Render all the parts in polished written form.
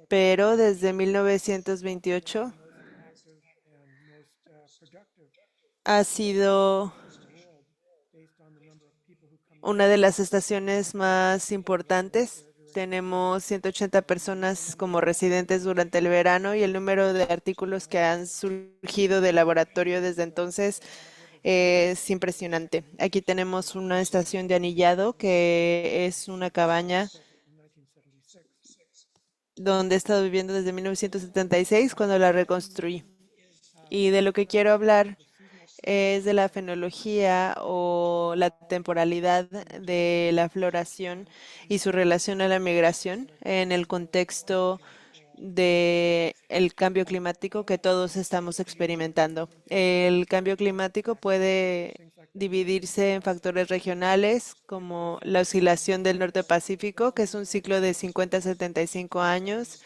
pero desde 1928 ha sido una de las estaciones más importantes. Tenemos 180 personas como residentes durante el verano y el número de artículos que han surgido del laboratorio desde entonces es impresionante. Aquí tenemos una estación de anillado que es una cabaña donde he estado viviendo desde 1976 cuando la reconstruí. Y de lo que quiero hablar es de la fenología o la temporalidad de la floración y su relación a la migración en el contexto de el cambio climático que todos estamos experimentando. El cambio climático puede dividirse en factores regionales como la oscilación del norte Pacífico, que es un ciclo de 50 a 75 años,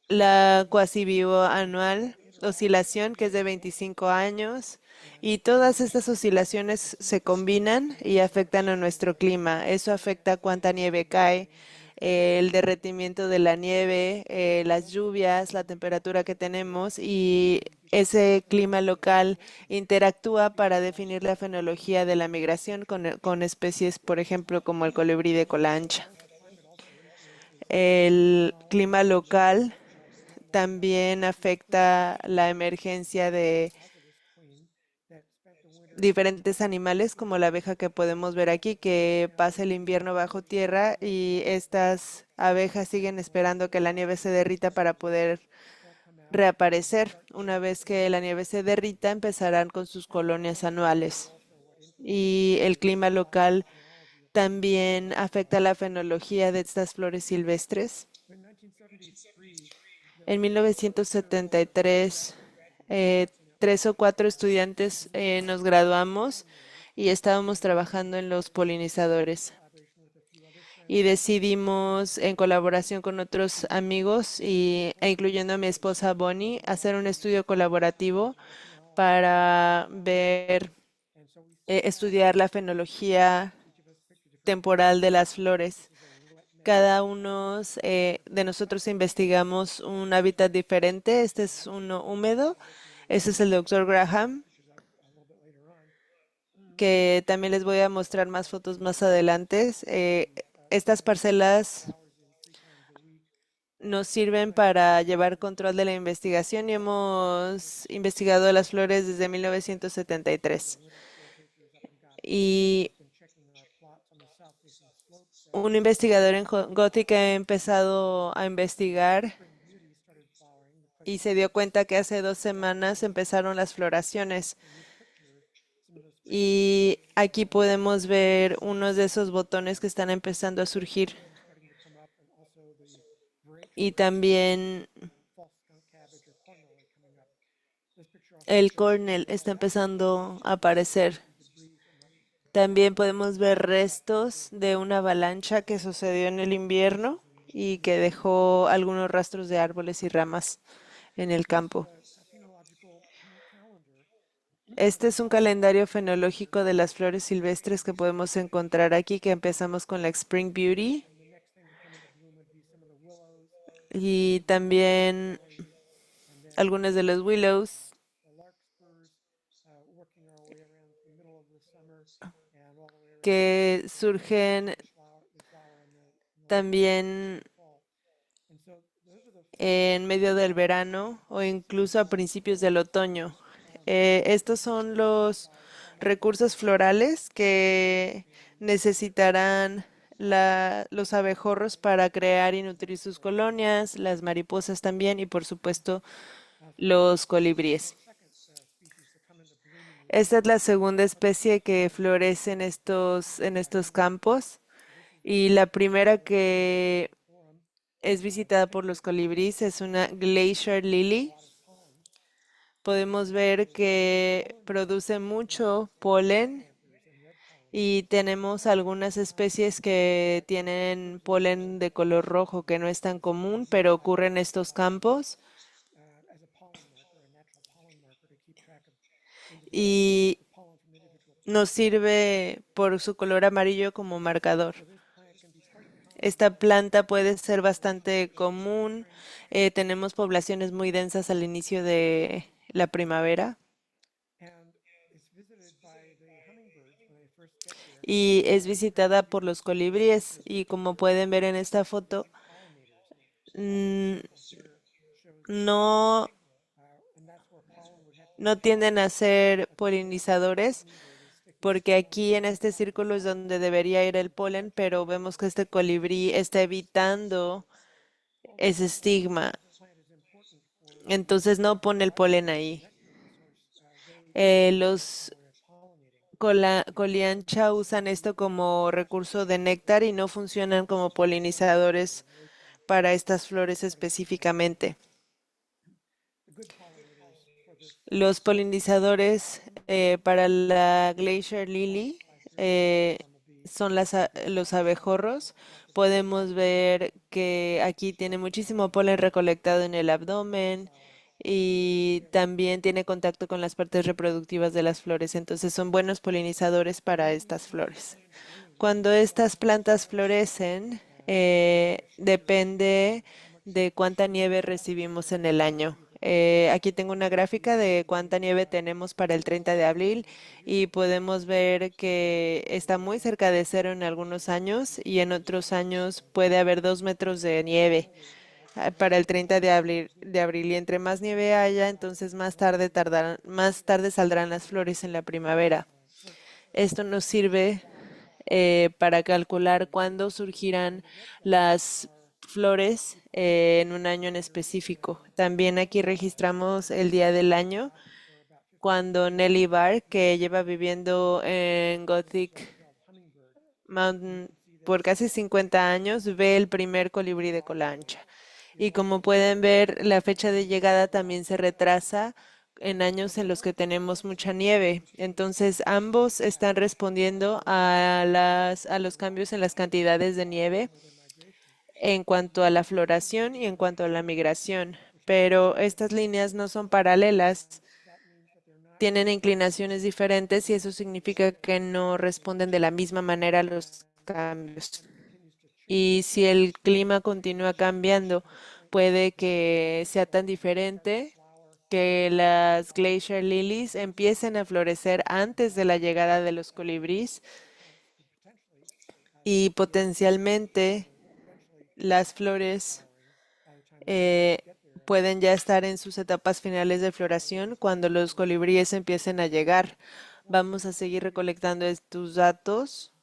la cuasi bioanual oscilación, que es de 25 años, y todas estas oscilaciones se combinan y afectan a nuestro clima. Eso afecta cuánta nieve cae, el derretimiento de la nieve, las lluvias, la temperatura que tenemos y ese clima local interactúa para definir la fenología de la migración con especies, por ejemplo, como el colibrí de cola ancha. El clima local también afecta la emergencia de diferentes animales, como la abeja que podemos ver aquí, que pasa el invierno bajo tierra y estas abejas siguen esperando que la nieve se derrita para poder reaparecer. Una vez que la nieve se derrita, empezarán con sus colonias anuales. Y el clima local también afecta la fenología de estas flores silvestres. En 1973, tres o cuatro estudiantes nos graduamos y estábamos trabajando en los polinizadores. Y decidimos, en colaboración con otros amigos e incluyendo a mi esposa Bonnie, hacer un estudio colaborativo para estudiar la fenología temporal de las flores. Cada uno de nosotros investigamos un hábitat diferente. Este es uno húmedo. Este es el doctor Graham, que también les voy a mostrar más fotos más adelante. Estas parcelas nos sirven para llevar control de la investigación y hemos investigado las flores desde 1973. Y un investigador en Gothic ha empezado a investigar y se dio cuenta que hace 2 semanas empezaron las floraciones. Y aquí podemos ver unos de esos botones que están empezando a surgir. Y también el cornel está empezando a aparecer. También podemos ver restos de una avalancha que sucedió en el invierno y que dejó algunos rastros de árboles y ramas en el campo. Este es un calendario fenológico de las flores silvestres que podemos encontrar aquí, que empezamos con la Spring Beauty y también algunos de los willows, que surgen también en medio del verano o incluso a principios del otoño. Estos son los recursos florales que necesitarán los abejorros para crear y nutrir sus colonias, las mariposas también y por supuesto los colibríes. Esta es la segunda especie que florece en estos campos y la primera que es visitada por los colibríes es una Glacier Lily. Podemos ver que produce mucho polen y tenemos algunas especies que tienen polen de color rojo, que no es tan común, pero ocurre en estos campos. Y nos sirve por su color amarillo como marcador. Esta planta puede ser bastante común. Tenemos poblaciones muy densas al inicio de la primavera y es visitada por los colibríes. Y como pueden ver en esta foto, mm, no, no tienden a ser polinizadores, porque aquí en este círculo es donde debería ir el polen, pero vemos que este colibrí está evitando ese estigma, entonces no pone el polen ahí. Los coliancha usan esto como recurso de néctar y no funcionan como polinizadores para estas flores específicamente. Los polinizadores para la Glacier Lily eh, son los abejorros. Podemos ver que aquí tiene muchísimo polen recolectado en el abdomen y también tiene contacto con las partes reproductivas de las flores. Entonces son buenos polinizadores para estas flores. Cuando estas plantas florecen, depende de cuánta nieve recibimos en el año. Aquí tengo una gráfica de cuánta nieve tenemos para el 30 de abril y podemos ver que está muy cerca de cero en algunos años y en otros años puede haber 2 metros de nieve para el 30 de abril. Y entre más nieve haya, entonces más tarde saldrán las flores en la primavera. Esto nos sirve para calcular cuándo surgirán las flores en un año en específico. También aquí registramos el día del año cuando Nelly Barr, que lleva viviendo en Gothic Mountain por casi 50 años, ve el primer colibrí de cola ancha. Y como pueden ver, la fecha de llegada también se retrasa en años en los que tenemos mucha nieve. Entonces, ambos están respondiendo a los cambios en las cantidades de nieve en cuanto a la floración y en cuanto a la migración. Pero estas líneas no son paralelas, tienen inclinaciones diferentes y eso significa que no responden de la misma manera a los cambios. Y si el clima continúa cambiando, puede que sea tan diferente que las glacier lilies empiecen a florecer antes de la llegada de los colibríes y potencialmente las flores eh, pueden ya estar en sus etapas finales de floración cuando los colibríes empiecen a llegar. Vamos a seguir recolectando estos datos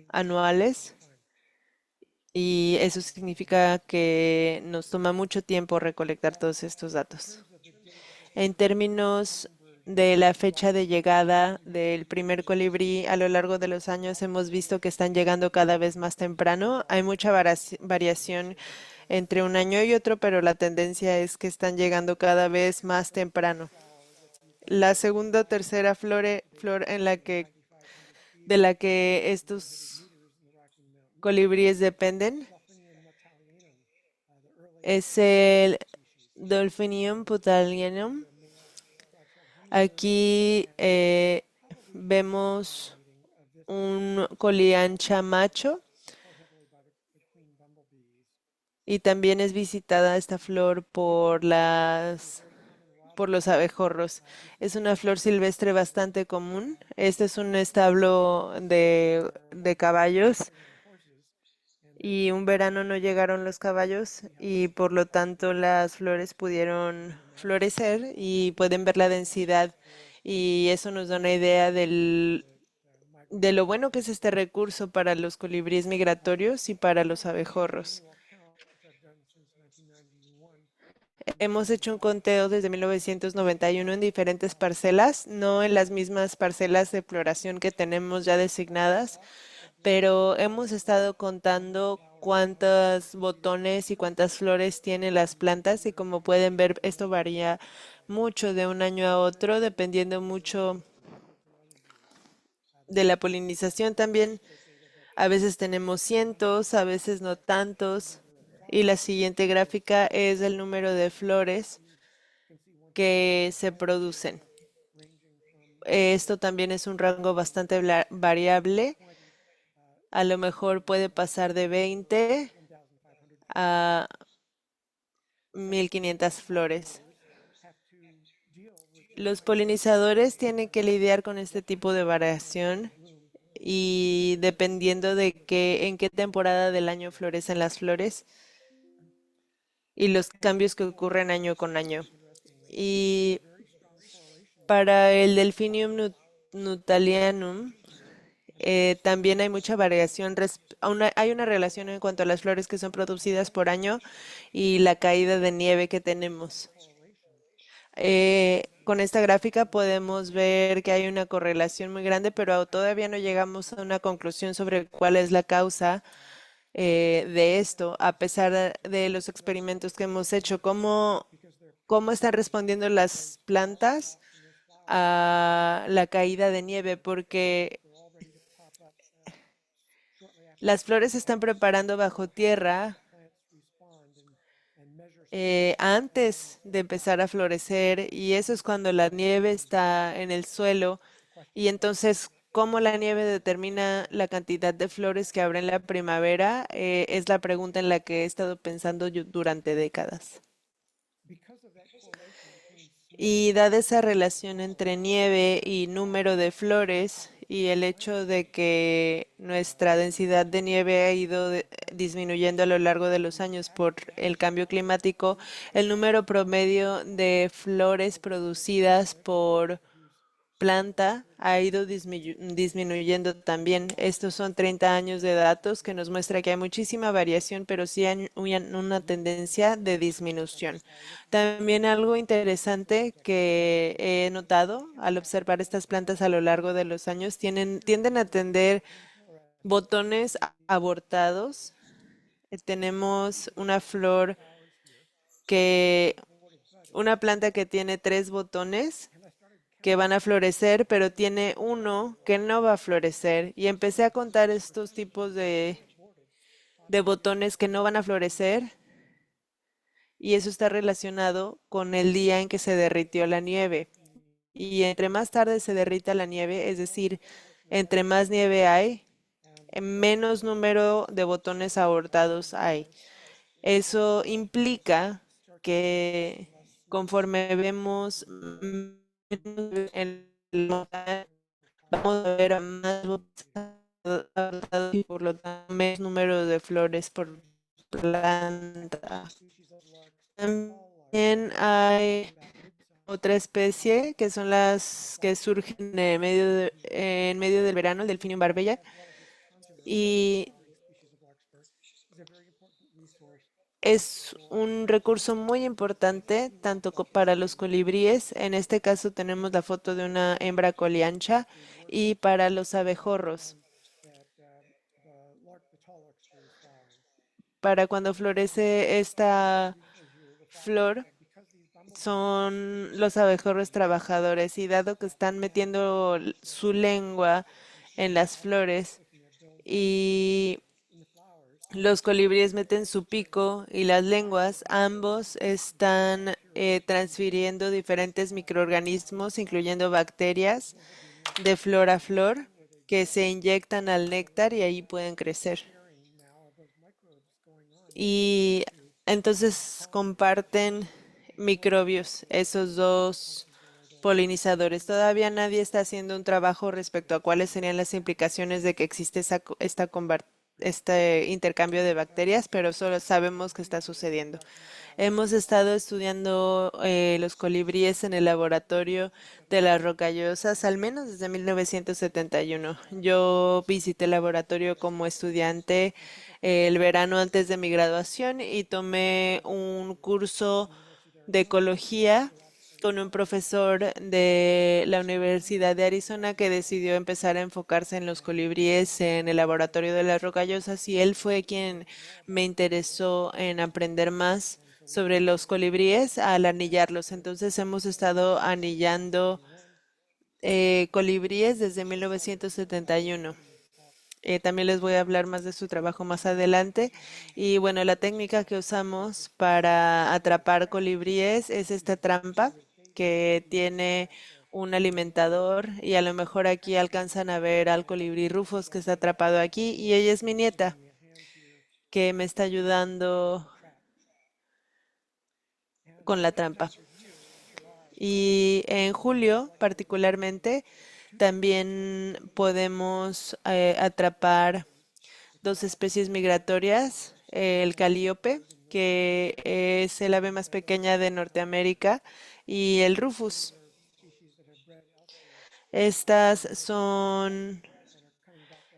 anuales y eso significa que nos toma mucho tiempo recolectar todos estos datos. En términos de la fecha de llegada del primer colibrí, a lo largo de los años hemos visto que están llegando cada vez más temprano. Hay mucha variación entre un año y otro, pero la tendencia es que están llegando cada vez más temprano. La segunda o tercera flor de la que estos colibríes dependen es el Dolphinium putallianum. Aquí vemos un coliancha macho y también es visitada esta flor por los abejorros. Es una flor silvestre bastante común. Este es un establo de caballos y un verano no llegaron los caballos y por lo tanto las flores pudieron florecer y pueden ver la densidad y eso nos da una idea de lo bueno que es este recurso para los colibríes migratorios y para los abejorros. Hemos hecho un conteo desde 1991 en diferentes parcelas, no en las mismas parcelas de floración que tenemos ya designadas, pero hemos estado contando cuántos botones y cuántas flores tienen las plantas y como pueden ver, esto varía mucho de un año a otro, dependiendo mucho de la polinización también. A veces tenemos cientos, a veces no tantos. Y la siguiente gráfica es el número de flores que se producen. Esto también es un rango bastante variable. a lo mejor puede pasar de 20 a 1500 flores. Los polinizadores tienen que lidiar con este tipo de variación y dependiendo de en qué temporada del año florecen las flores y los cambios que ocurren año con año. Y para el Delphinium nutalianum, también hay mucha variación, hay una relación en cuanto a las flores que son producidas por año y la caída de nieve que tenemos. Con esta gráfica podemos ver que hay una correlación muy grande, pero todavía no llegamos a una conclusión sobre cuál es la causa de esto, a pesar de los experimentos que hemos hecho. ¿Cómo están respondiendo las plantas a la caída de nieve? Porque las flores se están preparando bajo tierra antes de empezar a florecer y eso es cuando la nieve está en el suelo y entonces cómo la nieve determina la cantidad de flores que habrá en la primavera es la pregunta en la que he estado pensando yo durante décadas. Y dada esa relación entre nieve y número de flores y el hecho de que nuestra densidad de nieve ha ido disminuyendo a lo largo de los años por el cambio climático, el número promedio de flores producidas por planta ha ido disminuyendo también. Estos son 30 años de datos que nos muestra que hay muchísima variación, pero sí hay una tendencia de disminución. También algo interesante que he notado al observar estas plantas a lo largo de los años, tienden a tener botones abortados. Tenemos una flor que, una planta que tiene 3 botones que van a florecer, pero tiene uno que no va a florecer. Y empecé a contar estos tipos de botones que no van a florecer y eso está relacionado con el día en que se derritió la nieve. Y entre más tarde se derrita la nieve, es decir, entre más nieve hay, menos número de botones abortados hay. Eso implica que conforme vemos en vamos a ver a más abortados y por lo tanto menos número de flores por planta. También hay otra especie que son las que surgen en medio del verano, el Delphinium barbella, y es un recurso muy importante tanto para los colibríes, en este caso tenemos la foto de una hembra coliancha, y para los abejorros. Para cuando florece esta flor, son los abejorros trabajadores y dado que están metiendo su lengua en las flores y los colibríes meten su pico y las lenguas, ambos están transfiriendo diferentes microorganismos, incluyendo bacterias, de flor a flor, que se inyectan al néctar y ahí pueden crecer. Y entonces comparten microbios, esos dos polinizadores. Todavía nadie está haciendo un trabajo respecto a cuáles serían las implicaciones de que existe este intercambio de bacterias, pero solo sabemos que está sucediendo. Hemos estado estudiando los colibríes en el laboratorio de las rocallosas, al menos desde 1971. Yo visité el laboratorio como estudiante el verano antes de mi graduación y tomé un curso de ecología con un profesor de la Universidad de Arizona que decidió empezar a enfocarse en los colibríes en el laboratorio de las rocallosas y él fue quien me interesó en aprender más sobre los colibríes al anillarlos. Entonces hemos estado anillando colibríes desde 1971. También les voy a hablar más de su trabajo más adelante. Y bueno, la técnica que usamos para atrapar colibríes es esta trampa que tiene un alimentador y a lo mejor aquí alcanzan a ver al colibrí Rufus que está atrapado aquí y ella es mi nieta que me está ayudando con la trampa. Y en julio, particularmente, también podemos atrapar dos especies migratorias, el calíope, que es el ave más pequeña de Norteamérica, y el rufus. Estas son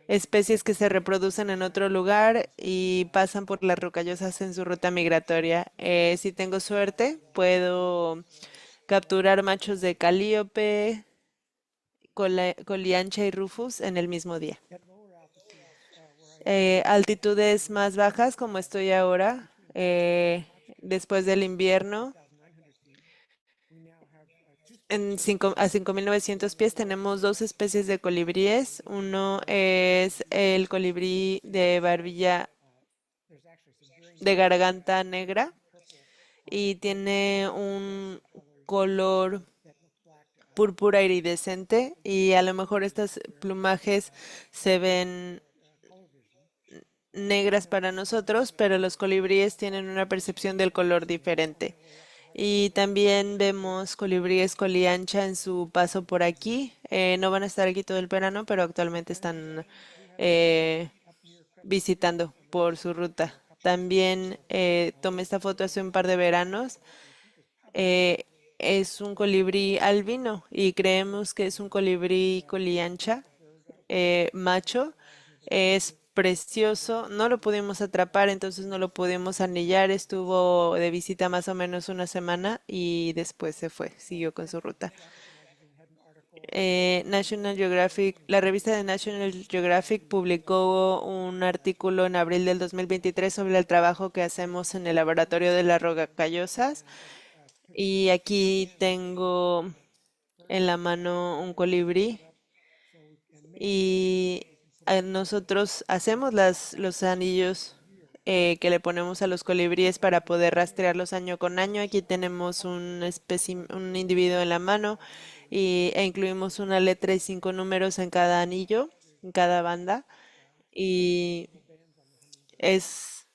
especies que se reproducen en otro lugar y pasan por las rocallosas en su ruta migratoria. Si tengo suerte, puedo capturar machos de calíope, coliancha y rufus en el mismo día. Altitudes más bajas, como estoy ahora, después del invierno, a 5.900 pies tenemos dos especies de colibríes. Uno es el colibrí de barbilla de garganta negra y tiene un color púrpura iridescente y a lo mejor estos plumajes se ven negras para nosotros, pero los colibríes tienen una percepción del color diferente. Y también vemos colibríes coliancha en su paso por aquí. No van a estar aquí todo el verano, pero actualmente están eh, visitando por su ruta. También tomé esta foto hace un par de veranos. Eh, es un colibrí albino y creemos que es un colibrí coliancha macho. Es precioso. No lo pudimos atrapar, entonces no lo pudimos anillar. Estuvo de visita más o menos una semana y después se fue, siguió con su ruta. National Geographic, la revista de National Geographic publicó un artículo en abril del 2023 sobre el trabajo que hacemos en el laboratorio de las rocallosas. Y aquí tengo en la mano un colibrí y nosotros hacemos los anillos que le ponemos a los colibríes para poder rastrearlos año con año. Aquí tenemos un individuo en la mano e incluimos una letra y 5 números en cada anillo, en cada banda. Y es,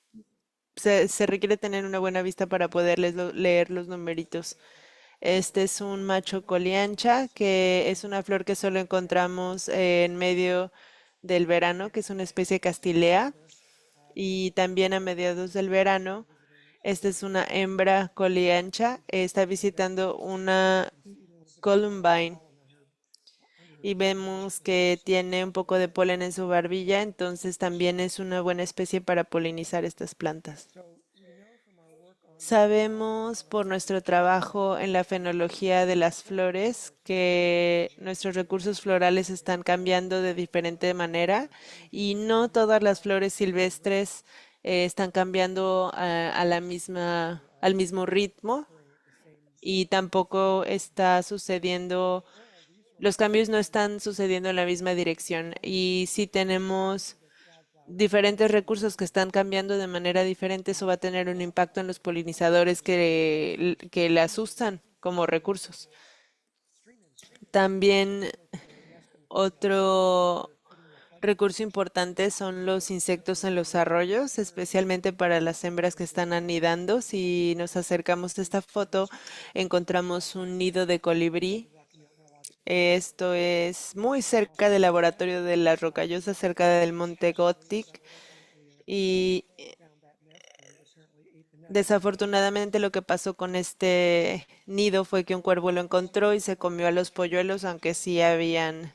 se requiere tener una buena vista para poderles leer los numeritos. Este es un macho coliancha, que es una flor que solo encontramos en medio del verano, que es una especie castilea. Y también a mediados del verano, esta es una hembra coliancha, está visitando una columbine. Y vemos que tiene un poco de polen en su barbilla, entonces también es una buena especie para polinizar estas plantas. Sabemos por nuestro trabajo en la fenología de las flores que nuestros recursos florales están cambiando de diferente manera y no todas las flores silvestres están cambiando al mismo ritmo y tampoco está sucediendo, los cambios no están sucediendo en la misma dirección y si tenemos diferentes recursos que están cambiando de manera diferente, eso va a tener un impacto en los polinizadores que le asustan como recursos. También otro recurso importante son los insectos en los arroyos, especialmente para las hembras que están anidando. Si nos acercamos a esta foto, encontramos un nido de colibrí. Esto es muy cerca del laboratorio de las Rocallosas, cerca del Monte Gothic. Y desafortunadamente lo que pasó con este nido fue que un cuervo lo encontró y se comió a los polluelos, aunque sí habían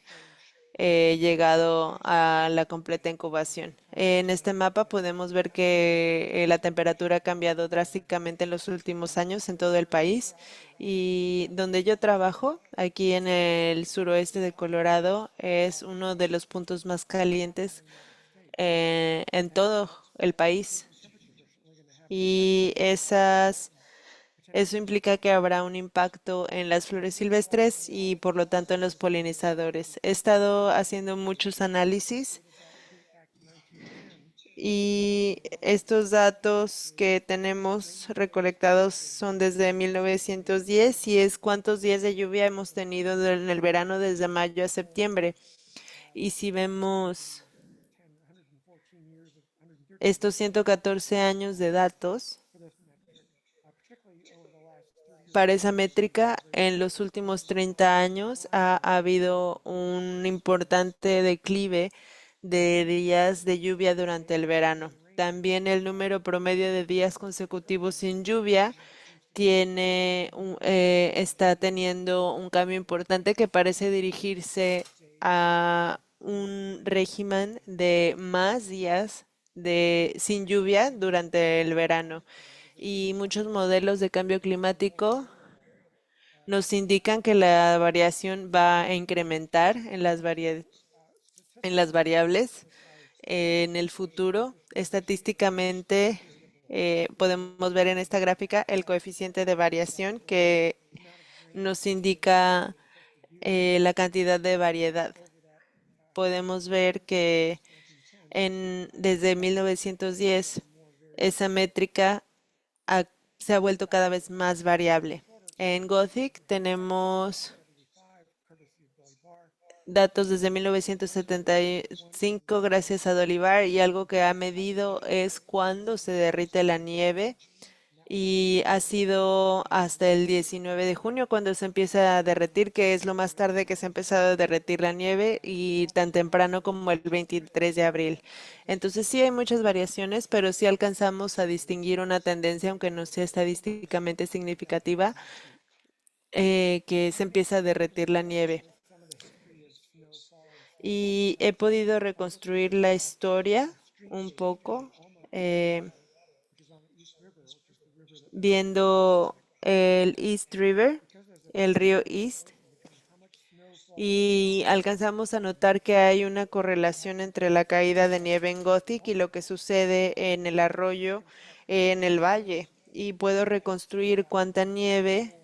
llegado a la completa incubación. En este mapa podemos ver que la temperatura ha cambiado drásticamente en los últimos años en todo el país y donde yo trabajo, aquí en el suroeste de Colorado, es uno de los puntos más calientes en todo el país. Y eso implica que habrá un impacto en las flores silvestres y por lo tanto en los polinizadores. He estado haciendo muchos análisis Y estos datos que tenemos recolectados son desde 1910 y es cuántos días de lluvia hemos tenido en el verano desde mayo a septiembre. Y si vemos estos 114 años de datos, para esa métrica, en los últimos 30 años ha habido un importante declive de días de lluvia durante el verano. También el número promedio de días consecutivos sin lluvia está teniendo un cambio importante que parece dirigirse a un régimen de más días sin lluvia durante el verano. Y muchos modelos de cambio climático nos indican que la variación va a incrementar en las variables en el futuro. Estadísticamente, podemos ver en esta gráfica el coeficiente de variación que nos indica la cantidad de variedad. Podemos ver que desde 1910 esa métrica se ha vuelto cada vez más variable. En Gothic tenemos datos desde 1975 gracias a Dolivar y algo que ha medido es cuándo se derrite la nieve y ha sido hasta el 19 de junio cuando se empieza a derretir, que es lo más tarde que se ha empezado a derretir la nieve y tan temprano como el 23 de abril. Entonces sí hay muchas variaciones, pero sí alcanzamos a distinguir una tendencia, aunque no sea estadísticamente significativa, que se empieza a derretir la nieve. Y he podido reconstruir la historia un poco, eh, viendo el East River, el río East, y alcanzamos a notar que hay una correlación entre la caída de nieve en Gothic y lo que sucede en el arroyo, en el valle. Y puedo reconstruir cuánta nieve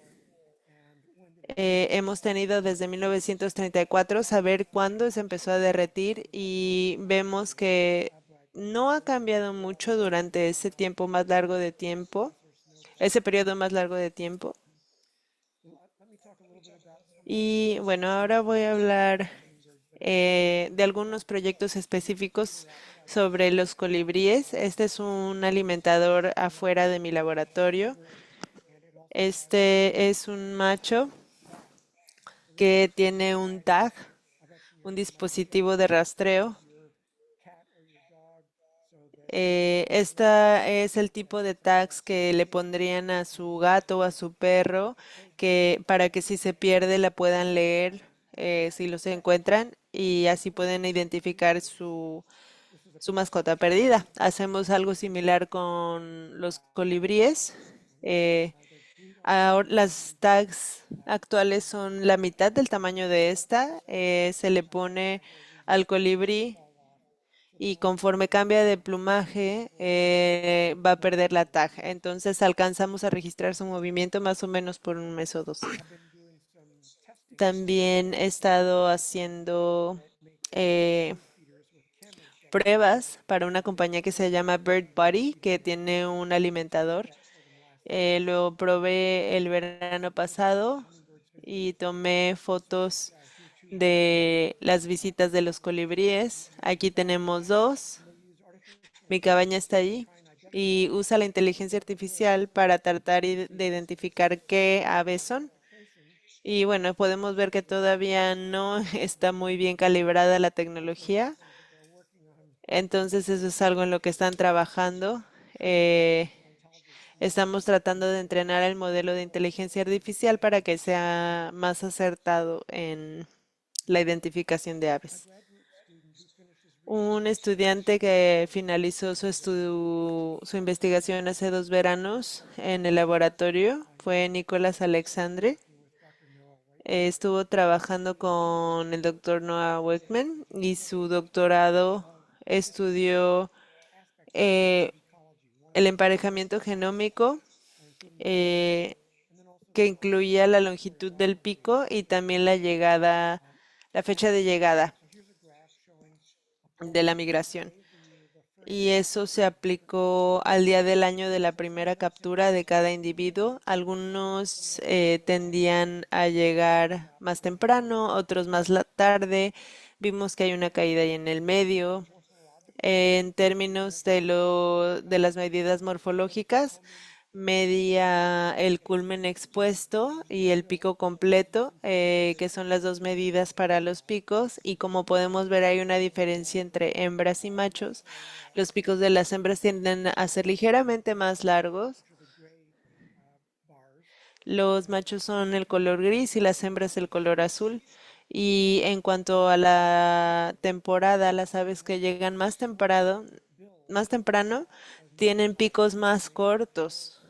hemos tenido desde 1934, saber cuándo se empezó a derretir y vemos que no ha cambiado mucho durante ese tiempo más largo de tiempo, ese periodo más largo de tiempo. Y bueno, ahora voy a hablar de algunos proyectos específicos sobre los colibríes. Este es un alimentador afuera de mi laboratorio. Este es un macho que tiene un tag, un dispositivo de rastreo. Esta es el tipo de tags que le pondrían a su gato o a su perro, que para que si se pierde la puedan leer, si los encuentran y así pueden identificar su mascota perdida. Hacemos algo similar con los colibríes. Eh, Ahora las tags actuales son la mitad del tamaño de esta. Se le pone al colibrí y conforme cambia de plumaje va a perder la tag. Entonces alcanzamos a registrar su movimiento más o menos por un mes o dos. También he estado haciendo eh, pruebas para una compañía que se llama Bird Body, que tiene un alimentador. Lo probé el verano pasado y tomé fotos de las visitas de los colibríes. Aquí tenemos dos. Mi cabaña está allí y usa la inteligencia artificial para tratar de identificar qué aves son. Y bueno, podemos ver que todavía no está muy bien calibrada la tecnología. Entonces eso es algo en lo que están trabajando. Eh, Estamos tratando de entrenar el modelo de inteligencia artificial para que sea más acertado en la identificación de aves. Un estudiante que finalizó su investigación hace 2 veranos en el laboratorio fue Nicolás Alexandre. Estuvo trabajando con el doctor Noah Weckman y su doctorado estudió eh, el emparejamiento genómico eh, que incluía la longitud del pico y también la fecha de llegada de la migración. y eso se aplicó al día del año de la primera captura de cada individuo. Algunos tendían a llegar más temprano, otros más tarde. Vimos que hay una caída ahí en el medio. En términos de las medidas morfológicas, medía el culmen expuesto y el pico completo, que son las dos medidas para los picos, y como podemos ver hay una diferencia entre hembras y machos. Los picos de las hembras tienden a ser ligeramente más largos. Los machos son el color gris y las hembras el color azul. Y en cuanto a la temporada, las aves que llegan más temprano, tienen picos más cortos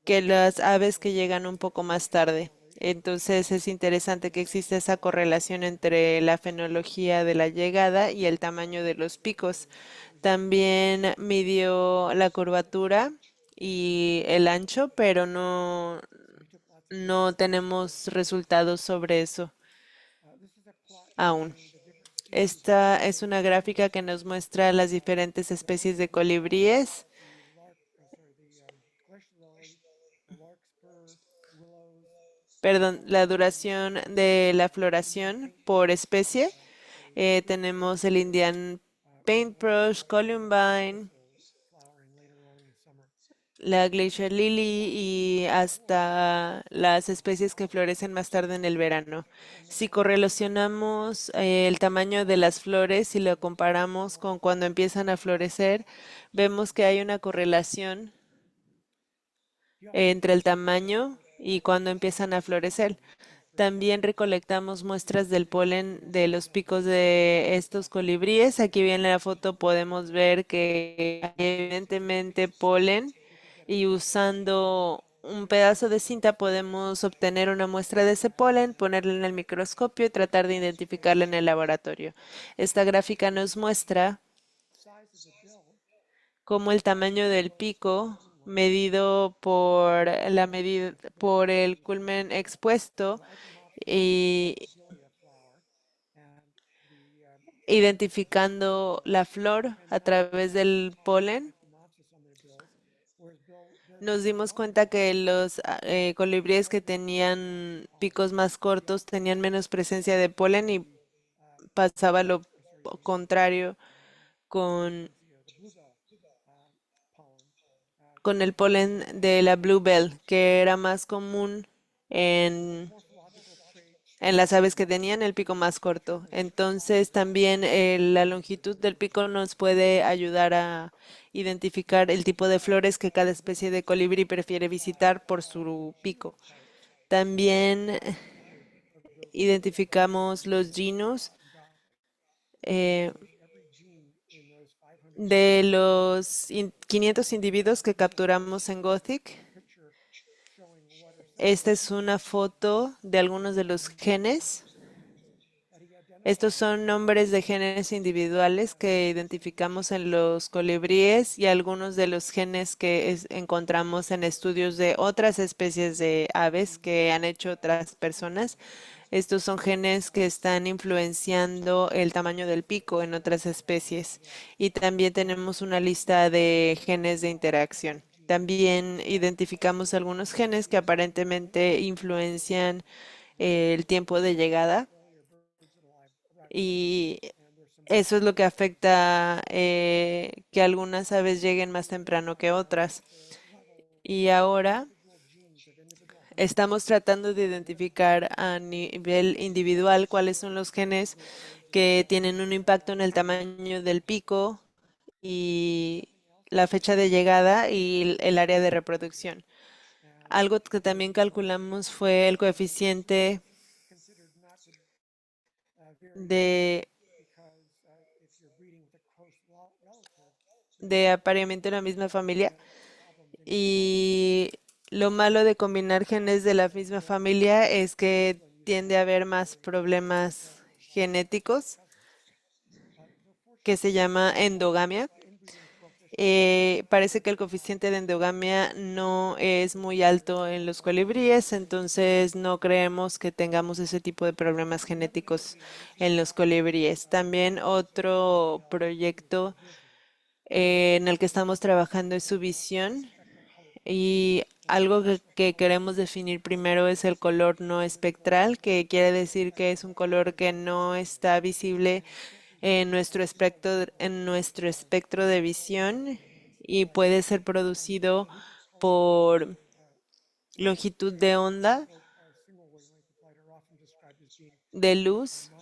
que las aves que llegan un poco más tarde. Entonces es interesante que exista esa correlación entre la fenología de la llegada y el tamaño de los picos. También midió la curvatura y el ancho, pero no tenemos resultados sobre eso aún. Esta es una gráfica que nos muestra las diferentes especies de colibríes. Perdón, la duración de la floración por especie. Tenemos el Indian Paintbrush, Columbine, la Glacier Lily y hasta las especies que florecen más tarde en el verano. Si correlacionamos el tamaño de las flores y lo comparamos con cuando empiezan a florecer, vemos que hay una correlación entre el tamaño y cuando empiezan a florecer. También recolectamos muestras del polen de los picos de estos colibríes. Aquí bien en la foto podemos ver que hay evidentemente polen y usando un pedazo de cinta podemos obtener una muestra de ese polen, ponerla en el microscopio y tratar de identificarla en el laboratorio. Esta gráfica nos muestra cómo el tamaño del pico medido por el culmen expuesto y identificando la flor a través del polen, nos dimos cuenta que los colibríes que tenían picos más cortos tenían menos presencia de polen y pasaba lo contrario con, con el polen de la bluebell, que era más común en las aves que tenían el pico más corto. Entonces también la longitud del pico nos puede ayudar a identificar el tipo de flores que cada especie de colibrí prefiere visitar por su pico. También identificamos los genus eh, de los 500 individuos que capturamos en Gothic. Esta es una foto de algunos de los genes. Estos son nombres de genes individuales que identificamos en los colibríes y algunos de los genes que encontramos en estudios de otras especies de aves que han hecho otras personas. Estos son genes que están influenciando el tamaño del pico en otras especies. Y también tenemos una lista de genes de interacción. También identificamos algunos genes que aparentemente influencian el tiempo de llegada y eso es lo que afecta que algunas aves lleguen más temprano que otras. Y ahora estamos tratando de identificar a nivel individual cuáles son los genes que tienen un impacto en el tamaño del pico y la fecha de llegada y el área de reproducción. Algo que también calculamos fue el coeficiente de apareamiento en la misma familia. Y lo malo de combinar genes de la misma familia es que tiende a haber más problemas genéticos, que se llama endogamia. Parece que el coeficiente de endogamia no es muy alto en los colibríes, entonces no creemos que tengamos ese tipo de problemas genéticos en los colibríes. También otro proyecto en el que estamos trabajando es su visión y algo que queremos definir primero es el color no espectral, que quiere decir que es un color que no está visible en nuestro espectro de visión y puede ser producido por longitud de onda de luz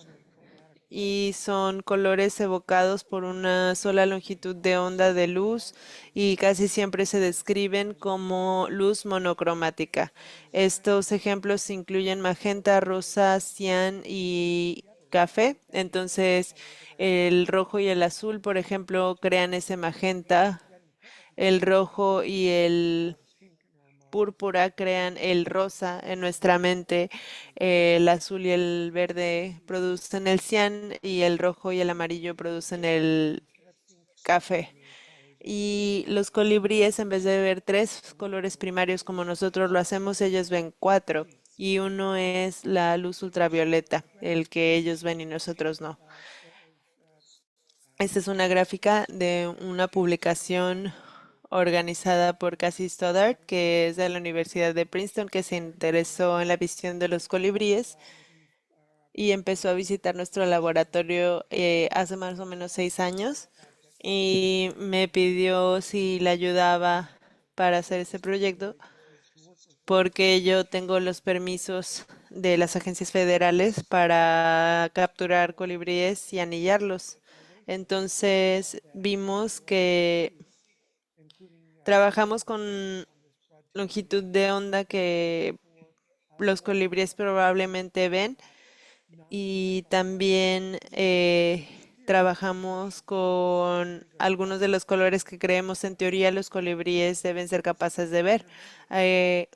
y son colores evocados por una sola longitud de onda de luz y casi siempre se describen como luz monocromática. Estos ejemplos incluyen magenta, rosa, cian y café. Entonces, el rojo y el azul, por ejemplo, crean ese magenta. El rojo y el púrpura crean el rosa en nuestra mente, el azul y el verde producen el cian y el rojo y el amarillo producen el café. Y los colibríes, en vez de ver tres colores primarios como nosotros lo hacemos, ellos ven cuatro. Y uno es la luz ultravioleta, el que ellos ven y nosotros no. Esta es una gráfica de una publicación organizada por Cassie Stoddard, que es de la Universidad de Princeton, que se interesó en la visión de los colibríes y empezó a visitar nuestro laboratorio hace más o menos 6 años y me pidió si le ayudaba para hacer ese proyecto porque yo tengo los permisos de las agencias federales para capturar colibríes y anillarlos. Entonces vimos que trabajamos con longitud de onda que los colibríes probablemente ven y también trabajamos con algunos de los colores que creemos en teoría los colibríes deben ser capaces de ver. Eh,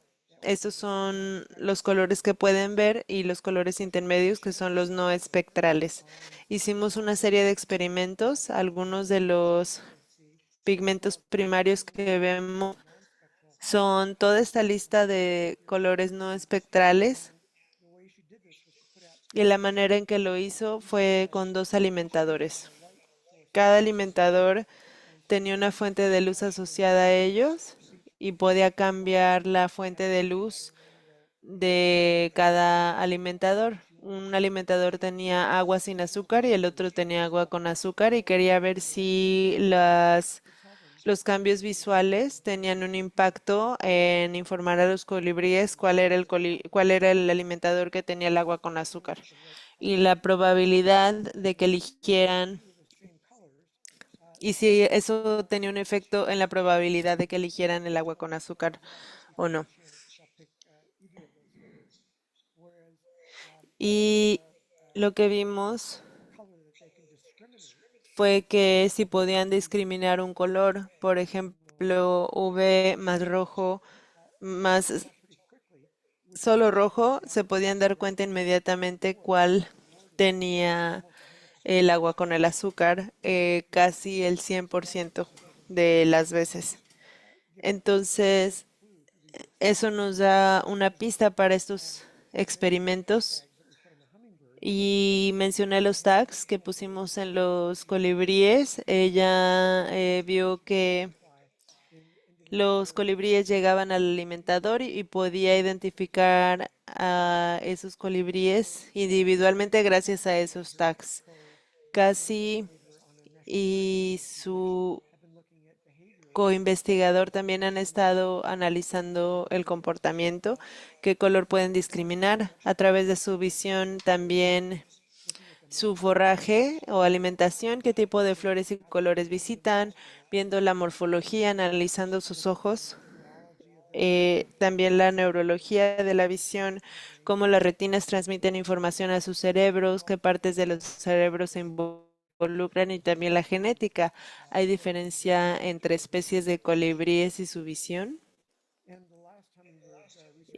Estos son los colores que pueden ver y los colores intermedios que son los no espectrales. Hicimos una serie de experimentos, algunos de los pigmentos primarios que vemos son toda esta lista de colores no espectrales y la manera en que lo hizo fue con dos alimentadores. Cada alimentador tenía una fuente de luz asociada a ellos y podía cambiar la fuente de luz de cada alimentador. Un alimentador tenía agua sin azúcar y el otro tenía agua con azúcar y quería ver si los cambios visuales tenían un impacto en informar a los colibríes cuál era el alimentador que tenía el agua con azúcar. Y la probabilidad de que eligieran, y si eso tenía un efecto en la probabilidad de que eligieran el agua con azúcar o no. Y lo que vimos fue que si podían discriminar un color, por ejemplo, V más rojo, más solo rojo, se podían dar cuenta inmediatamente cuál tenía el agua con el azúcar, casi el 100% de las veces. Entonces, eso nos da una pista para estos experimentos. Y mencioné los tags que pusimos en los colibríes. Ella vio que los colibríes llegaban al alimentador y podía identificar a esos colibríes individualmente gracias a esos tags. Casi y su coinvestigador también han estado analizando el comportamiento, qué color pueden discriminar. A través de su visión también su forraje o alimentación, qué tipo de flores y colores visitan, viendo la morfología, analizando sus ojos, también la neurología de la visión, cómo las retinas transmiten información a sus cerebros, qué partes de los cerebros se involucran y también la genética. ¿Hay diferencia entre especies de colibríes y su visión?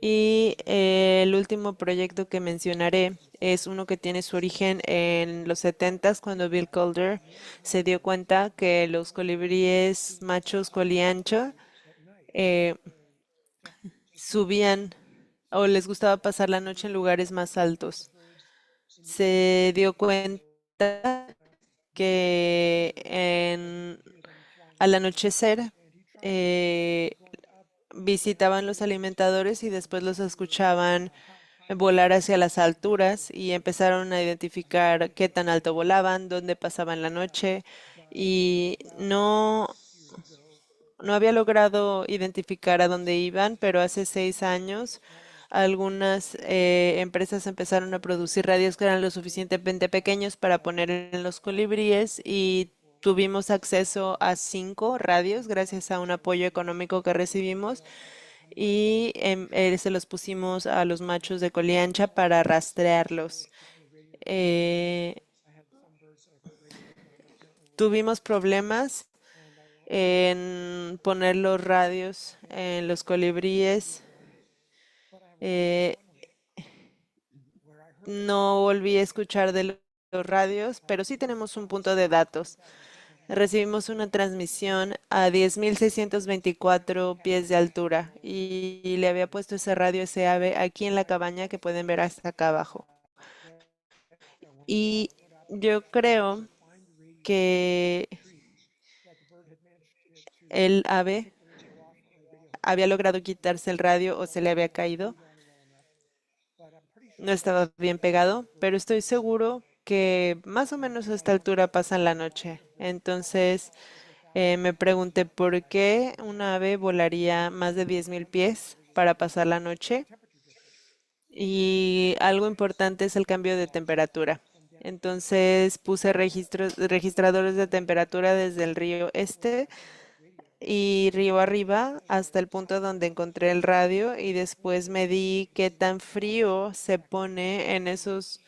Y el último proyecto que mencionaré es uno que tiene su origen en los 70 cuando Bill Calder se dio cuenta que los colibríes machos coliancho eh, subían o les gustaba pasar la noche en lugares más altos. Se dio cuenta que al anochecer eh, visitaban los alimentadores y después los escuchaban volar hacia las alturas y empezaron a identificar qué tan alto volaban, dónde pasaban la noche y no había logrado identificar a dónde iban, pero hace 6 años algunas empresas empezaron a producir radios que eran lo suficientemente pequeños para poner en los colibríes y tuvimos acceso a 5 radios gracias a un apoyo económico que recibimos y se los pusimos a los machos de coliancha para rastrearlos. Eh, Tuvimos problemas en poner los radios en los colibríes. Eh, no volví a escuchar de los radios, pero sí tenemos un punto de datos. Recibimos una transmisión a 10.624 pies de altura y le había puesto ese radio, ese ave, aquí en la cabaña que pueden ver hasta acá abajo. Y yo creo que el ave había logrado quitarse el radio o se le había caído. No estaba bien pegado, pero estoy seguro que más o menos a esta altura pasan la noche. Entonces me pregunté por qué una ave volaría más de 10.000 pies para pasar la noche. Y algo importante es el cambio de temperatura. Entonces puse registradores de temperatura desde el río Este y río arriba hasta el punto donde encontré el radio y después medí qué tan frío se pone en esos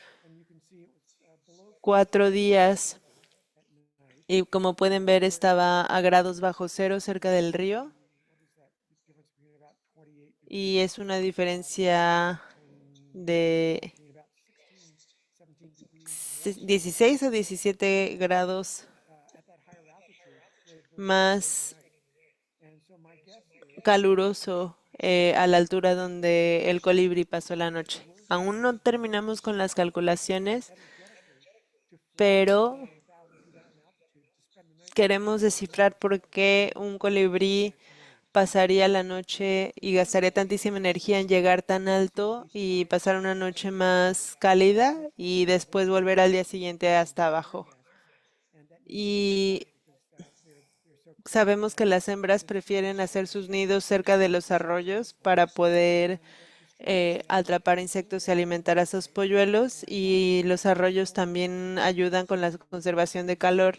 4 días. Y como pueden ver, estaba a grados bajo cero cerca del río y es una diferencia de 16 o 17 grados más caluroso a la altura donde el colibrí pasó la noche. Aún no terminamos con las calculaciones, pero queremos descifrar por qué un colibrí pasaría la noche y gastaría tantísima energía en llegar tan alto y pasar una noche más cálida y después volver al día siguiente hasta abajo. Y sabemos que las hembras prefieren hacer sus nidos cerca de los arroyos para poder atrapar insectos y alimentar a sus polluelos y los arroyos también ayudan con la conservación de calor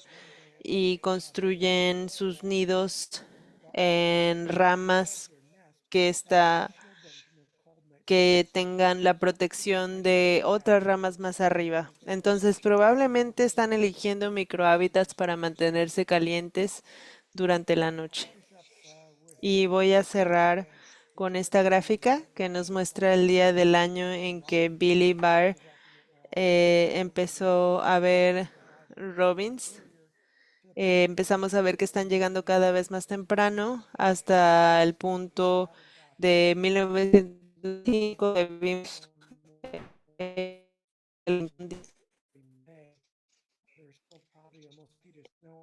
y construyen sus nidos en ramas que que tengan la protección de otras ramas más arriba. Entonces, probablemente están eligiendo microhábitats para mantenerse calientes durante la noche. Y voy a cerrar con esta gráfica que nos muestra el día del año en que Billy Barr empezó a ver robins. Empezamos a ver que están llegando cada vez más temprano hasta el punto de 1905 que vimos el-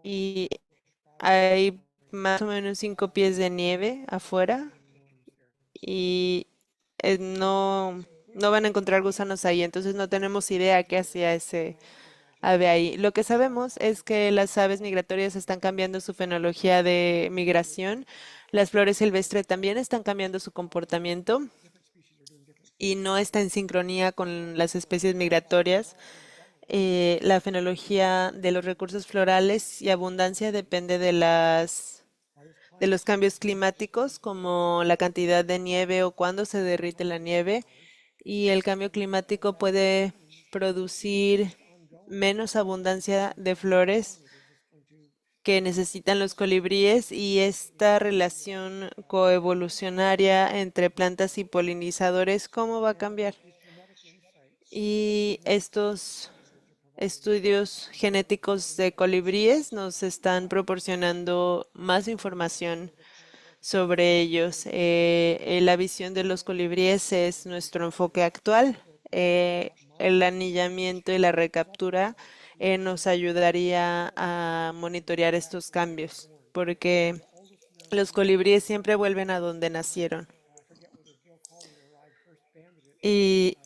y hay más o menos 5 pies de nieve afuera y no van a encontrar gusanos ahí, entonces no tenemos idea qué hacía ese ave ahí. Lo que sabemos es que las aves migratorias están cambiando su fenología de migración, las flores silvestres también están cambiando su comportamiento y no está en sincronía con las especies migratorias. La fenología de los recursos florales y abundancia depende de los cambios climáticos, como la cantidad de nieve o cuándo se derrite la nieve, y el cambio climático puede producir menos abundancia de flores que necesitan los colibríes y esta relación coevolucionaria entre plantas y polinizadores, ¿cómo va a cambiar? Y estos estudios genéticos de colibríes nos están proporcionando más información sobre ellos. La visión de los colibríes es nuestro enfoque actual. El anillamiento y la recaptura nos ayudaría a monitorear estos cambios, porque los colibríes siempre vuelven a donde nacieron. Y,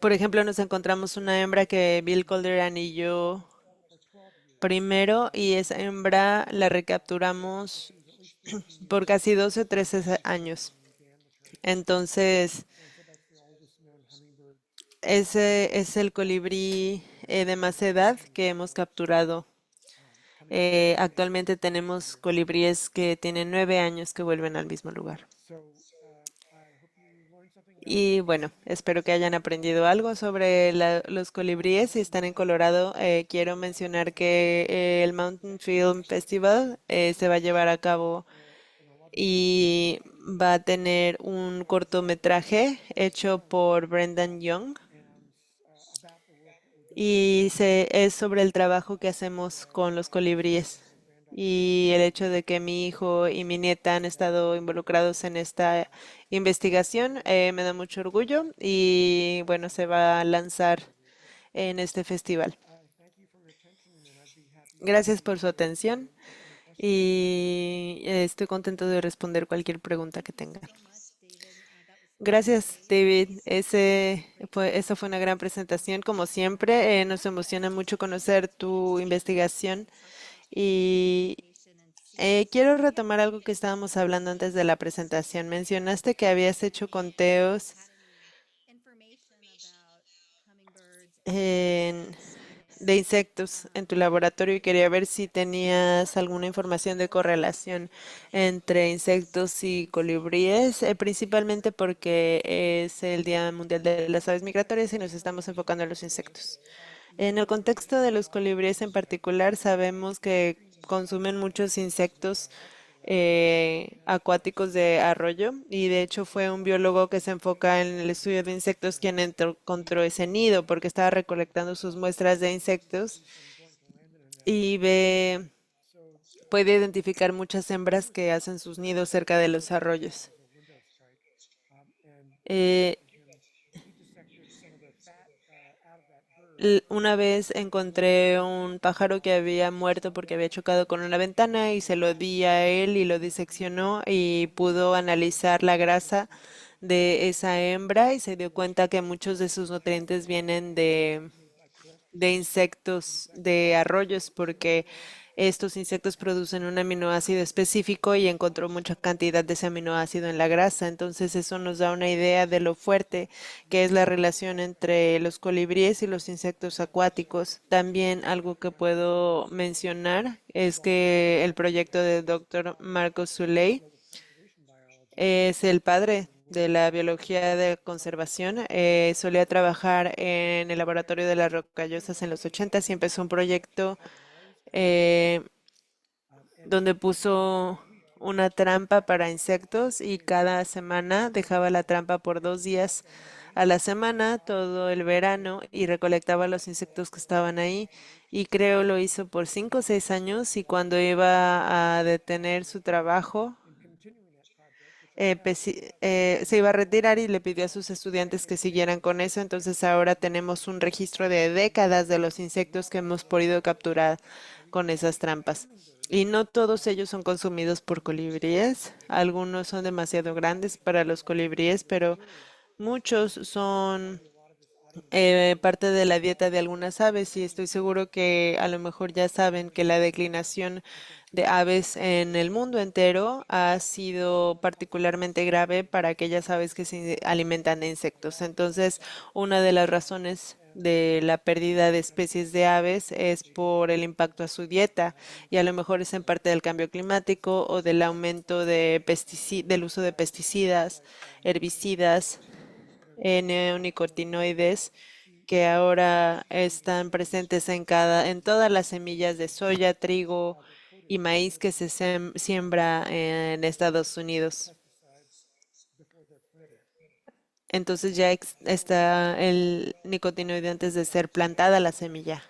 por ejemplo, nos encontramos una hembra que Bill Calder anilló primero y esa hembra la recapturamos por casi 12 o 13 años. Entonces, ese es el colibrí de más edad que hemos capturado. Actualmente tenemos colibríes que tienen 9 años que vuelven al mismo lugar. Y bueno, espero que hayan aprendido algo sobre los colibríes. Si están en Colorado, quiero mencionar que el Mountain Film Festival se va a llevar a cabo y va a tener un cortometraje hecho por Brendan Young y es sobre el trabajo que hacemos con los colibríes y el hecho de que mi hijo y mi nieta han estado involucrados en esta investigación me da mucho orgullo y bueno, se va a lanzar en este festival. Gracias por su atención y estoy contento de responder cualquier pregunta que tengan. Gracias, David. Esa fue una gran presentación, como siempre. Nos emociona mucho conocer tu investigación y quiero retomar algo que estábamos hablando antes de la presentación. Mencionaste que habías hecho conteos en- de insectos en tu laboratorio y quería ver si tenías alguna información de correlación entre insectos y colibríes, principalmente porque es el Día Mundial de las Aves Migratorias y nos estamos enfocando en los insectos. En el contexto de los colibríes en particular, sabemos que consumen muchos insectos acuáticos de arroyo y de hecho fue un biólogo que se enfoca en el estudio de insectos quien encontró ese nido porque estaba recolectando sus muestras de insectos y puede identificar muchas hembras que hacen sus nidos cerca de los arroyos. Eh, Una vez encontré un pájaro que había muerto porque había chocado con una ventana y se lo di a él y lo diseccionó y pudo analizar la grasa de esa hembra y se dio cuenta que muchos de sus nutrientes vienen de insectos de arroyos porque estos insectos producen un aminoácido específico y encontró mucha cantidad de ese aminoácido en la grasa. Entonces eso nos da una idea de lo fuerte que es la relación entre los colibríes y los insectos acuáticos. También algo que puedo mencionar es que el proyecto del doctor Marcos Zuley es el padre de la biología de conservación. Solía trabajar en el laboratorio de las rocallosas en los 80 y empezó un proyecto eh, donde puso una trampa para insectos y cada semana dejaba la trampa por 2 días a la semana, todo el verano, y recolectaba los insectos que estaban ahí. Y creo lo hizo por 5 o 6 años y cuando iba a detener su trabajo, se iba a retirar y le pidió a sus estudiantes que siguieran con eso. Entonces ahora tenemos un registro de décadas de los insectos que hemos podido capturar con esas trampas. Y no todos ellos son consumidos por colibríes. Algunos son demasiado grandes para los colibríes, pero muchos son parte de la dieta de algunas aves y estoy seguro que a lo mejor ya saben que la declinación de aves en el mundo entero ha sido particularmente grave para aquellas aves que se alimentan de insectos. Entonces, una de las razones de la pérdida de especies de aves es por el impacto a su dieta y a lo mejor es en parte del cambio climático o del aumento del uso de pesticidas, herbicidas neonicotinoides que ahora están presentes en todas las semillas de soya, trigo y maíz que se siembra en Estados Unidos. Entonces ya está el nicotinoide antes de ser plantada la semilla.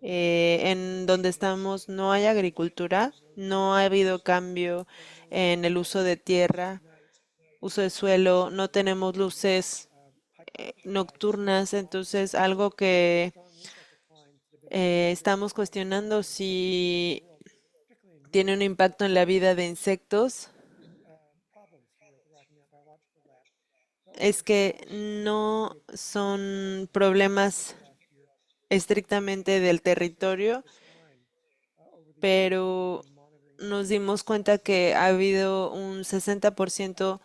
En donde estamos no hay agricultura, no ha habido cambio en el uso de tierra, uso de suelo, no tenemos luces nocturnas, entonces algo que estamos cuestionando si tiene un impacto en la vida de insectos, es que no son problemas estrictamente del territorio, pero nos dimos cuenta que ha habido un 60%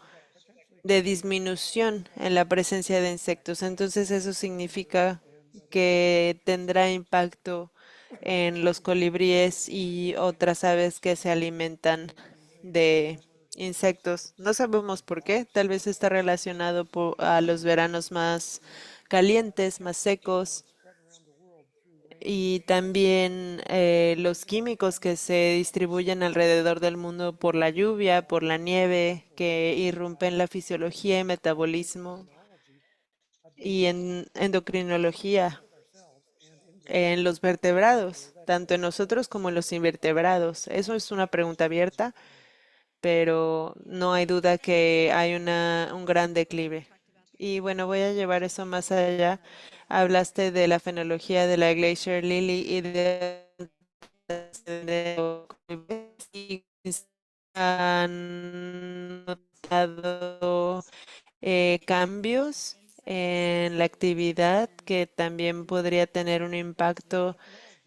de disminución en la presencia de insectos. Entonces eso significa que tendrá impacto en los colibríes y otras aves que se alimentan de insectos. No sabemos por qué, tal vez está relacionado a los veranos más calientes, más secos, y también los químicos que se distribuyen alrededor del mundo por la lluvia, por la nieve, que irrumpen la fisiología y metabolismo y en endocrinología en los vertebrados, tanto en nosotros como en los invertebrados. Eso es una pregunta abierta, pero no hay duda que hay un gran declive. Y bueno, voy a llevar eso más allá. Hablaste de la fenología de la Glacier Lily y si han notado cambios en la actividad que también podría tener un impacto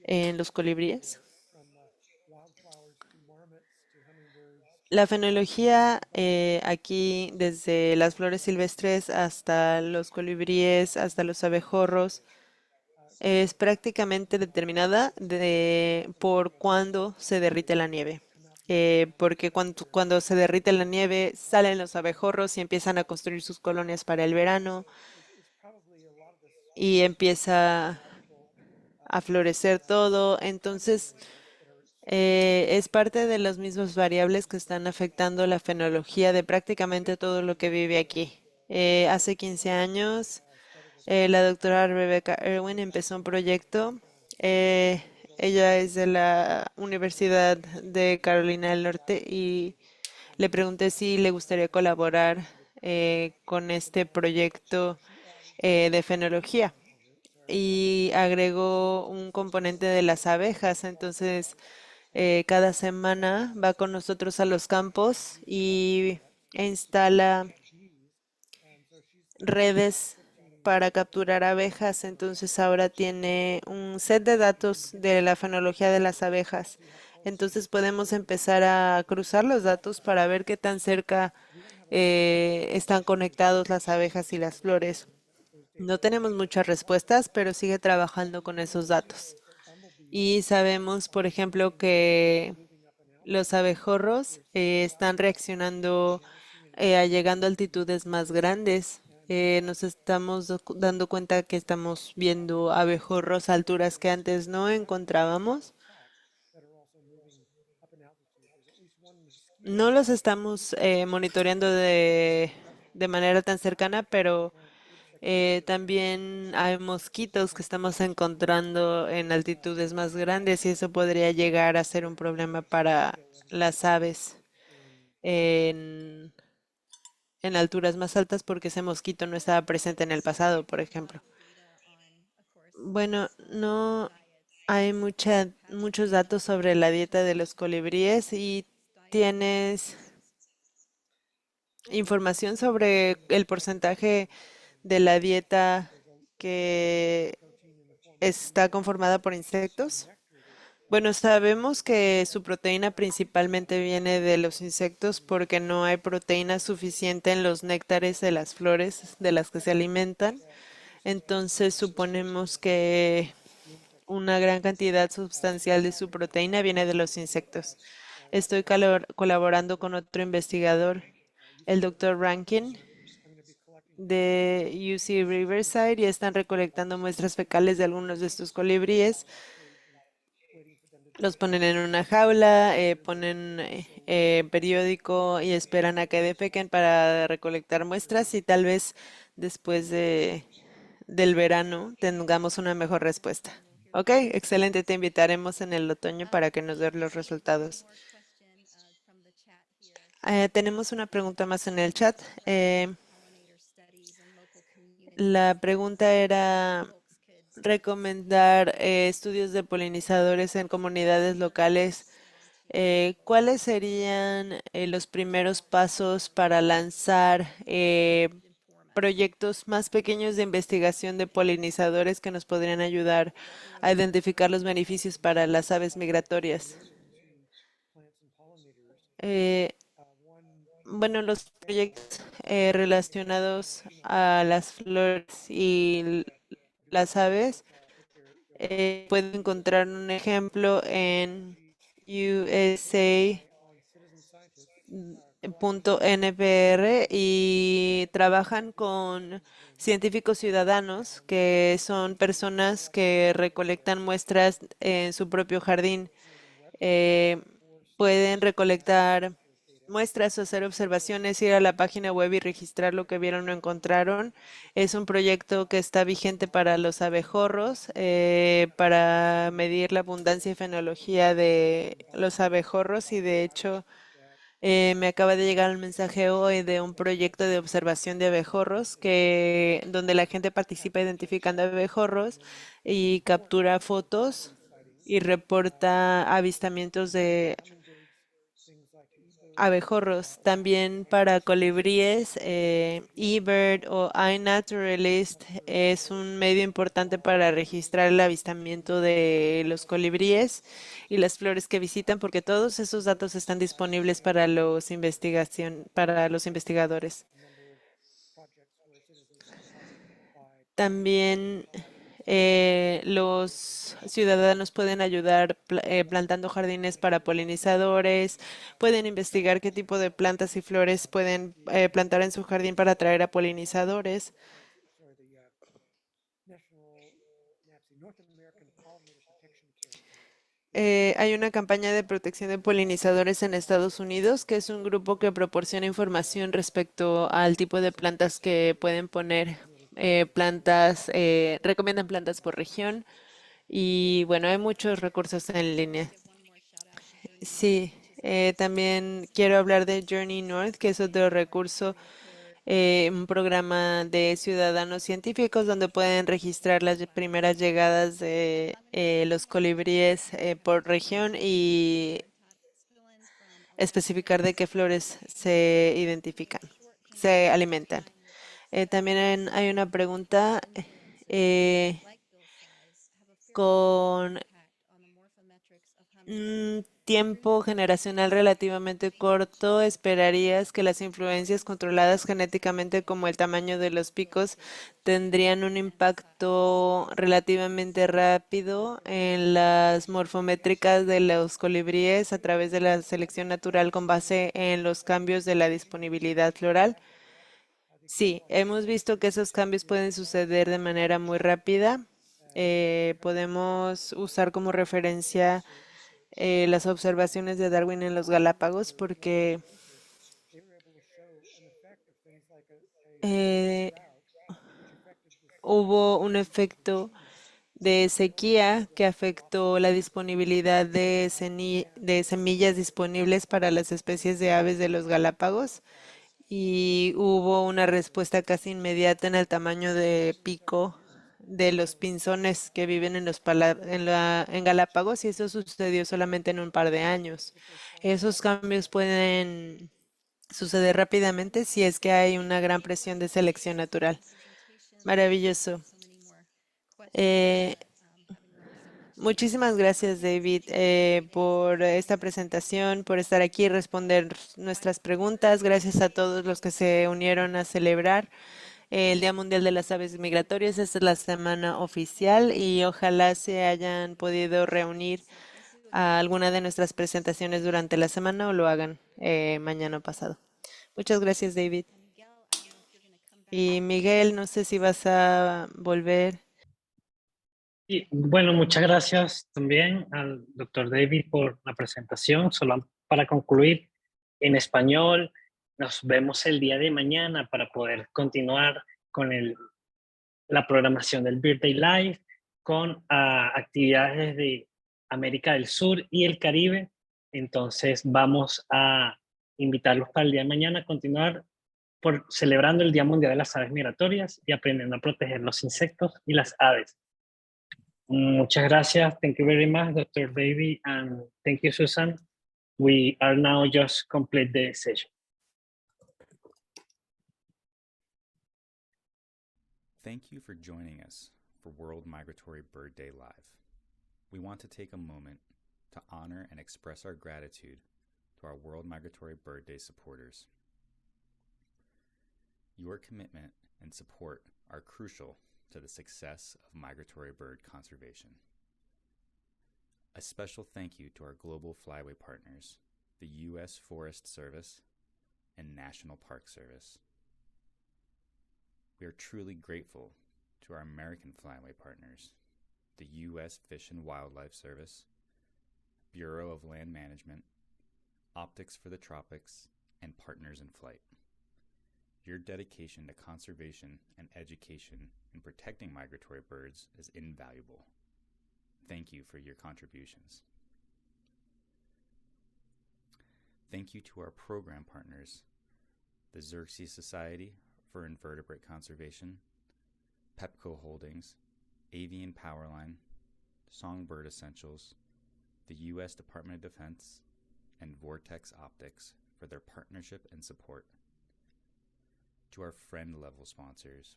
en los colibríes. La fenología aquí, desde las flores silvestres hasta los colibríes, hasta los abejorros, es prácticamente determinada por cuándo se derrite la nieve. Porque cuando se derrite la nieve salen los abejorros y empiezan a construir sus colonias para el verano y empieza a florecer todo. Entonces, es parte de las mismas variables que están afectando la fenología de prácticamente todo lo que vive aquí. Hace 15 años, la doctora Rebecca Irwin empezó un proyecto. eh, Ella es de la Universidad de Carolina del Norte y le pregunté si le gustaría colaborar con este proyecto de fenología y agregó un componente de las abejas. Entonces, cada semana va con nosotros a los campos e instala redes para capturar abejas. Entonces, ahora tiene un set de datos de la fenología de las abejas. Entonces, podemos empezar a cruzar los datos para ver qué tan cerca están conectados las abejas y las flores. No tenemos muchas respuestas, pero sigue trabajando con esos datos. Y sabemos, por ejemplo, que los abejorros están reaccionando llegando a altitudes más grandes. Nos estamos dando cuenta que estamos viendo abejorros a alturas que antes no encontrábamos. No los estamos monitoreando de manera tan cercana, pero también hay mosquitos que estamos encontrando en altitudes más grandes y eso podría llegar a ser un problema para las aves en, en alturas más altas porque ese mosquito no estaba presente en el pasado, por ejemplo. Bueno, no hay muchos datos sobre la dieta de los colibríes y tienes información sobre el porcentaje de la dieta que está conformada por insectos. Bueno, sabemos que su proteína principalmente viene de los insectos porque no hay proteína suficiente en los néctares de las flores de las que se alimentan. Entonces suponemos que una gran cantidad sustancial de su proteína viene de los insectos. Estoy colaborando con otro investigador, el doctor Rankin, de UC Riverside, y están recolectando muestras fecales de algunos de estos colibríes Los ponen en una jaula, ponen periódico y esperan a que defequen para recolectar muestras y tal vez después del verano tengamos una mejor respuesta. Ok, excelente. Te invitaremos en el otoño para que nos den los resultados. Tenemos una pregunta más en el chat. La pregunta era recomendar estudios de polinizadores en comunidades locales. ¿Cuáles serían los primeros pasos para lanzar proyectos más pequeños de investigación de polinizadores que nos podrían ayudar a identificar los beneficios para las aves migratorias? Eh, bueno, los proyectos relacionados a las flores y las aves, pueden encontrar un ejemplo en USA.npr y trabajan con científicos ciudadanos que son personas que recolectan muestras en su propio jardín. eh, Pueden recolectar muestras o hacer observaciones, ir a la página web y registrar lo que vieron o encontraron. Es un proyecto que está vigente para los abejorros, para medir la abundancia y fenología de los abejorros y de hecho me acaba de llegar un mensaje hoy de un proyecto de observación de abejorros donde la gente participa identificando abejorros y captura fotos y reporta avistamientos de abejorros. También para colibríes, eBird o iNaturalist es un medio importante para registrar el avistamiento de los colibríes y las flores que visitan, porque todos esos datos están disponibles para para los investigadores. También los ciudadanos pueden ayudar plantando jardines para polinizadores, pueden investigar qué tipo de plantas y flores pueden plantar en su jardín para atraer a polinizadores. Hay una campaña de protección de polinizadores en Estados Unidos, que es un grupo que proporciona información respecto al tipo de plantas que pueden poner. Recomiendan plantas por región y bueno, hay muchos recursos en línea. Sí, también quiero hablar de Journey North, que es otro recurso, un programa de ciudadanos científicos donde pueden registrar las primeras llegadas de los colibríes por región y especificar de qué flores se identifican, se alimentan. También hay una pregunta eh, con tiempo generacional relativamente corto, esperarías que las influencias controladas genéticamente como el tamaño de los picos tendrían un impacto relativamente rápido en las morfométricas de los colibríes a través de la selección natural con base en los cambios de la disponibilidad floral. Sí, hemos visto que esos cambios pueden suceder de manera muy rápida. Podemos usar como referencia las observaciones de Darwin en los Galápagos porque eh, hubo un efecto de sequía que afectó la disponibilidad de semillas disponibles para las especies de aves de los Galápagos y hubo una respuesta casi inmediata en el tamaño de pico de los pinzones que viven en Galápagos y eso sucedió solamente en un par de años. Esos cambios pueden suceder rápidamente si es que hay una gran presión de selección natural. Maravilloso. Eh, Muchísimas gracias, David, por esta presentación, por estar aquí y responder nuestras preguntas. Gracias a todos los que se unieron a celebrar el Día Mundial de las Aves Migratorias. Esta es la semana oficial y ojalá se hayan podido reunir a alguna de nuestras presentaciones durante la semana o lo hagan mañana o pasado. Muchas gracias, David. Y Miguel, no sé si vas a volver. Y bueno, muchas gracias también al doctor David por la presentación. Solo para concluir, en español, nos vemos el día de mañana para poder continuar con la programación del Birthday Live, con actividades de América del Sur y el Caribe. Entonces vamos a invitarlos para el día de mañana a continuar celebrando el Día Mundial de las Aves Migratorias y aprendiendo a proteger los insectos y las aves. Muchas gracias. Thank you very much, Dr. Baby, and thank you, Susan. We are now just complete the session. Thank you for joining us for World Migratory Bird Day Live. We want to take a moment to honor and express our gratitude to our World Migratory Bird Day supporters. Your commitment and support are crucial to the success of migratory bird conservation. A special thank you to our global flyway partners, the U.S. Forest Service and National Park Service. We are truly grateful to our American flyway partners, the U.S. Fish and Wildlife Service, Bureau of Land Management, Optics for the Tropics, and Partners in Flight. Your dedication to conservation and education in protecting migratory birds is invaluable. Thank you for your contributions. Thank you to our program partners, the Xerces Society for Invertebrate Conservation, Pepco Holdings, Avian Powerline, Songbird Essentials, the U.S. Department of Defense, and Vortex Optics for their partnership and support. To our friend-level sponsors,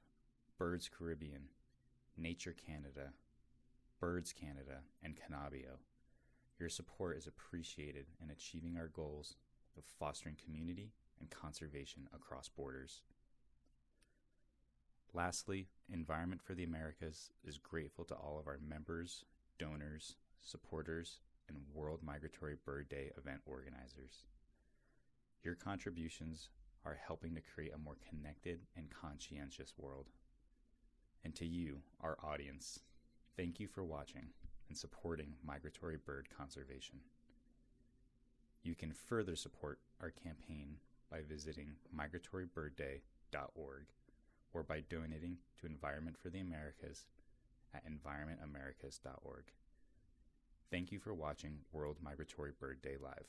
Birds Caribbean, Nature Canada, Birds Canada, and Canabio, your support is appreciated in achieving our goals of fostering community and conservation across borders. Lastly, Environment for the Americas is grateful to all of our members, donors, supporters, and World Migratory Bird Day event organizers. Your contributions are helping to create a more connected and conscientious world. And to you, our audience, thank you for watching and supporting migratory bird conservation. You can further support our campaign by visiting migratorybirdday.org or by donating to Environment for the Americas at environmentamericas.org. Thank you for watching World Migratory Bird Day Live.